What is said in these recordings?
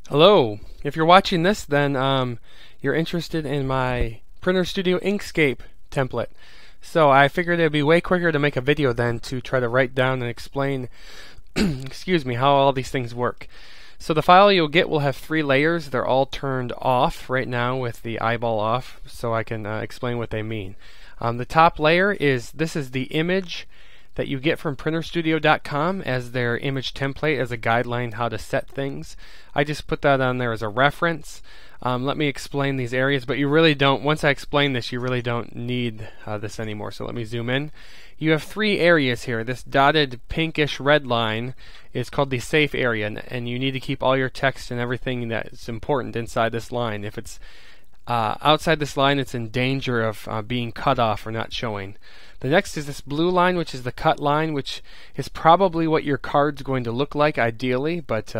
Hello. If you're watching this, then you're interested in my PrinterStudio Inkscape template. So I figured it'd be way quicker to make a video than to try to write down and explain, excuse me, how all these things work. So the file you'll get will have 3 layers. They're all turned off right now with the eyeball off, so I can explain what they mean. The top layer is the image that you get from PrinterStudio.com as their image template, as a guideline how to set things. I just put that on there as a reference. Let me explain these areas, but you really don't, once I explain this, you really don't need this anymore. So let me zoom in. You have 3 areas here. This dotted pinkish red line is called the safe area, and you need to keep all your text and everything that's important inside this line. If it's outside this line, it's in danger of being cut off or not showing. The next is this blue line, which is the cut line, which is probably what your card's going to look like ideally, but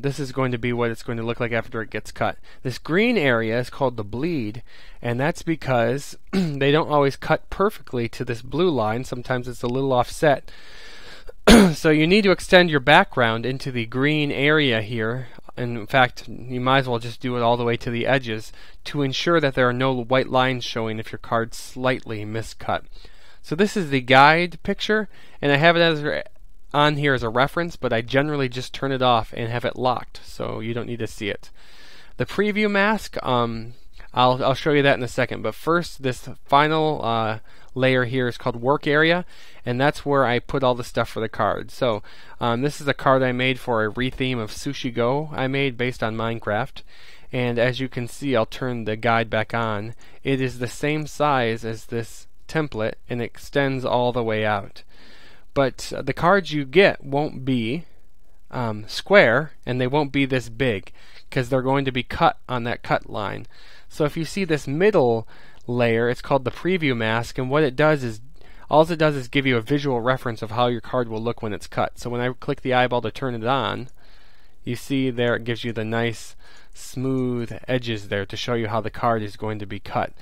this is going to be what it's going to look like after it gets cut. This green area is called the bleed, and that's because they don't always cut perfectly to this blue line. Sometimes it's a little offset. So you need to extend your background into the green area here. And in fact, you might as well just do it all the way to the edges to ensure that there are no white lines showing if your card's slightly miscut. So this is the guide picture, and I have it on here as a reference, but I generally just turn it off and have it locked, so you don't need to see it. The preview mask, I'll show you that in a second, but first this final layer here is called work area, and that's where I put all the stuff for the card. So this is a card I made for a retheme of Sushi Go I made based on Minecraft, and as you can see, I'll turn the guide back on. It is the same size as this template and extends all the way out. But the cards you get won't be square, and they won't be this big because they're going to be cut on that cut line. So if you see this middle layer, it's called the preview mask, and what it does is, all it does is give you a visual reference of how your card will look when it's cut. So when I click the eyeball to turn it on, you see there it gives you the nice smooth edges there to show you how the card is going to be cut.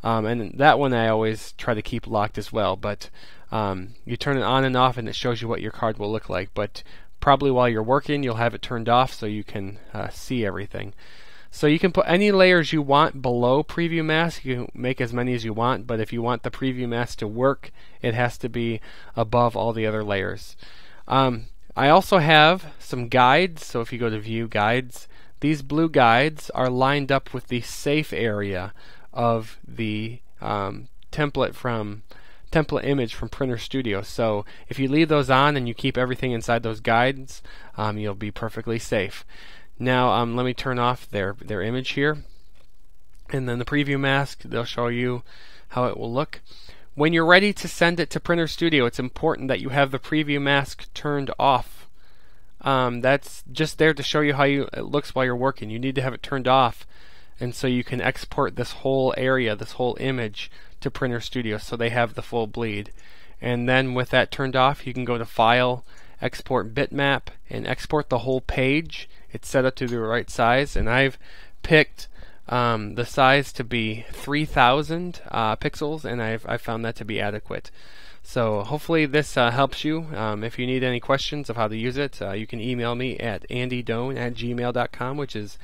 And that one I always try to keep locked as well, but you turn it on and off and it shows you what your card will look like. But probably while you're working, you'll have it turned off so you can see everything. So you can put any layers you want below preview mask. You can make as many as you want, but if you want the preview mask to work, it has to be above all the other layers. I also have some guides, so if you go to view guides, these blue guides are lined up with the safe area of the template image from PrinterStudio. So if you leave those on and you keep everything inside those guides, you'll be perfectly safe. Now let me turn off their image here, and then the preview mask, they'll show you how it will look. When you're ready to send it to PrinterStudio, it's important that you have the preview mask turned off. That's just there to show you how it looks while you're working. You need to have it turned off, and so you can export this whole area, this whole image, to PrinterStudio so they have the full bleed. And then with that turned off, you can go to File, Export Bitmap, and export the whole page. It's set up to the right size, and I've picked the size to be 3000 pixels, and I've found that to be adequate. So hopefully this helps you. If you need any questions of how to use it, you can email me at andydone@gmail.com, which is